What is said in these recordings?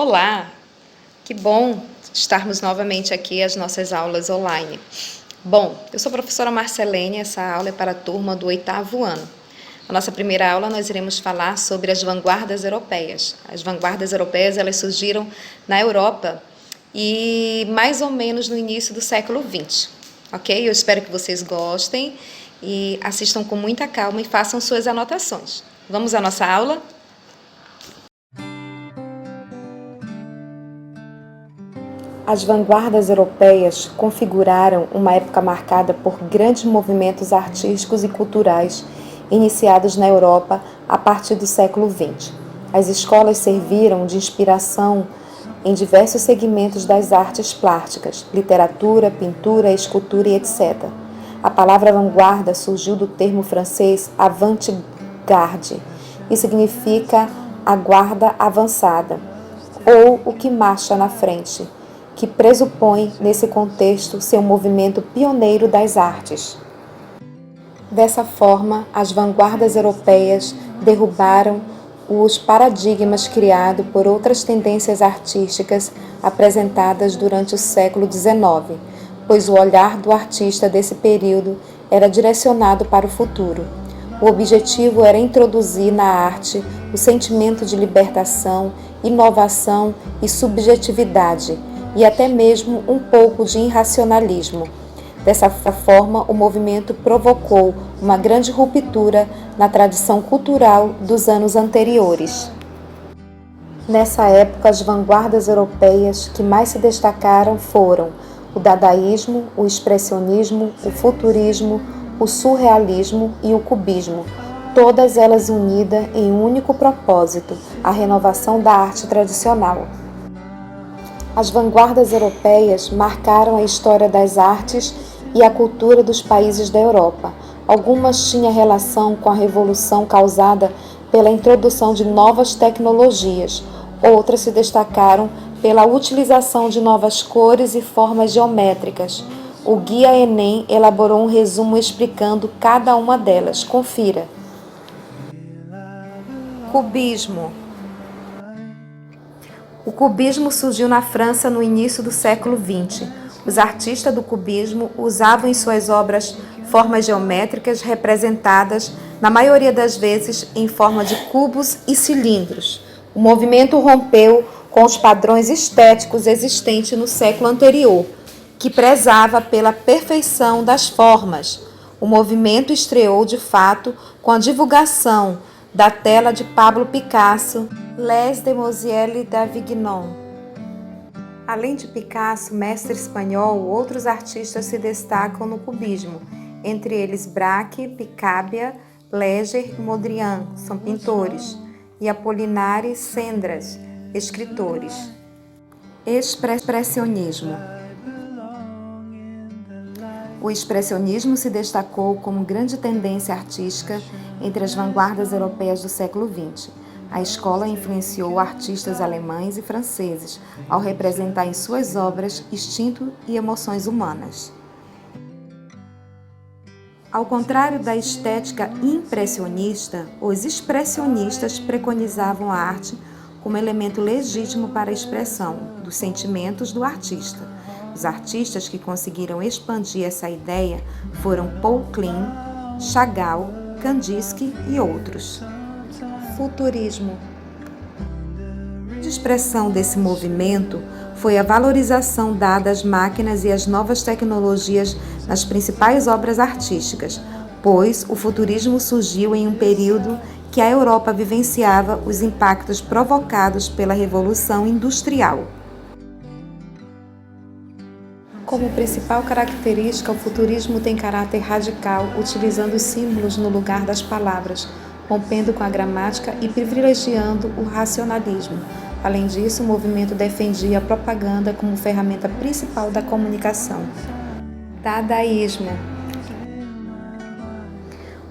Olá, que bom estarmos novamente aqui às nossas aulas online. Bom, eu sou a professora Marcelene, essa aula é para a turma do 8º ano. Na nossa primeira aula nós iremos falar sobre as vanguardas europeias. As vanguardas europeias elas surgiram na Europa e mais ou menos no início do século XX, ok? Eu espero que vocês gostem e assistam com muita calma e façam suas anotações. Vamos à nossa aula? As vanguardas europeias configuraram uma época marcada por grandes movimentos artísticos e culturais iniciados na Europa a partir do século XX. As escolas serviram de inspiração em diversos segmentos das artes plásticas, literatura, pintura, escultura e etc. A palavra vanguarda surgiu do termo francês avant-garde e significa a guarda avançada, ou o que marcha na frente, que pressupõe, nesse contexto, ser um movimento pioneiro das artes. Dessa forma, as vanguardas europeias derrubaram os paradigmas criados por outras tendências artísticas apresentadas durante o século XIX, pois o olhar do artista desse período era direcionado para o futuro. O objetivo era introduzir na arte o sentimento de libertação, inovação e subjetividade, e até mesmo um pouco de irracionalismo. Dessa forma, o movimento provocou uma grande ruptura na tradição cultural dos anos anteriores. Nessa época, as vanguardas europeias que mais se destacaram foram o dadaísmo, o expressionismo, o futurismo, o surrealismo e o cubismo, todas elas unidas em um único propósito, a renovação da arte tradicional. As vanguardas europeias marcaram a história das artes e a cultura dos países da Europa. Algumas tinham relação com a revolução causada pela introdução de novas tecnologias, outras se destacaram pela utilização de novas cores e formas geométricas. O Guia Enem elaborou um resumo explicando cada uma delas. Confira. Cubismo. O cubismo surgiu na França no início do século XX. Os artistas do cubismo usavam em suas obras formas geométricas representadas, na maioria das vezes, em forma de cubos e cilindros. O movimento rompeu com os padrões estéticos existentes no século anterior, que prezava pela perfeição das formas. O movimento estreou, de fato, com a divulgação da tela de Pablo Picasso, Les Demoiselles d'Avignon. Além de Picasso, mestre espanhol, outros artistas se destacam no cubismo, entre eles Braque, Picabia, Leger e Mondrian, são pintores, e Apollinaire Cendras, escritores. Expressionismo. O expressionismo se destacou como grande tendência artística entre as vanguardas europeias do século XX. A escola influenciou artistas alemães e franceses ao representar em suas obras instinto e emoções humanas. Ao contrário da estética impressionista, os expressionistas preconizavam a arte como elemento legítimo para a expressão dos sentimentos do artista. Os artistas que conseguiram expandir essa ideia foram Paul Klee, Chagall, Kandinsky e outros. Futurismo. A expressão desse movimento foi a valorização dada às máquinas e às novas tecnologias nas principais obras artísticas, pois o futurismo surgiu em um período que a Europa vivenciava os impactos provocados pela Revolução Industrial. Como principal característica, o futurismo tem caráter radical, utilizando os símbolos no lugar das palavras, rompendo com a gramática e privilegiando o racionalismo. Além disso, o movimento defendia a propaganda como ferramenta principal da comunicação. Dadaísmo.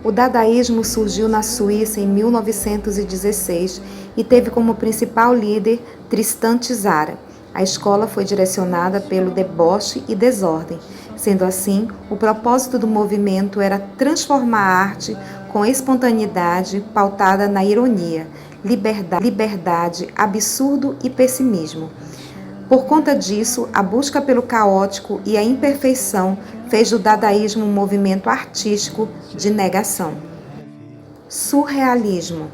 O dadaísmo surgiu na Suíça em 1916 e teve como principal líder Tristan Tzara. A escola foi direcionada pelo deboche e desordem. Sendo assim, o propósito do movimento era transformar a arte com espontaneidade pautada na ironia, liberdade, absurdo e pessimismo. Por conta disso, a busca pelo caótico e a imperfeição fez do dadaísmo um movimento artístico de negação. Surrealismo.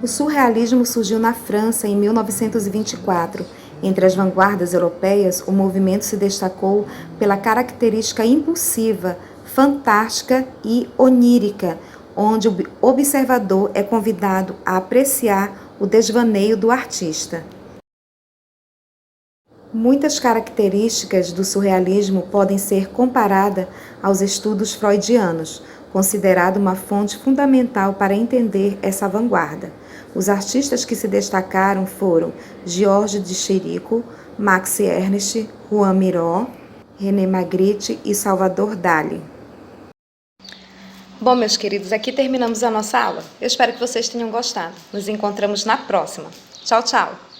O surrealismo surgiu na França em 1924. Entre as vanguardas europeias, o movimento se destacou pela característica impulsiva, fantástica e onírica, onde o observador é convidado a apreciar o desvaneio do artista. Muitas características do surrealismo podem ser comparadas aos estudos freudianos, considerado uma fonte fundamental para entender essa vanguarda. Os artistas que se destacaram foram Georges de Chirico, Max Ernst, Juan Miró, René Magritte e Salvador Dalí. Bom, meus queridos, aqui terminamos a nossa aula. Eu espero que vocês tenham gostado. Nos encontramos na próxima. Tchau, tchau!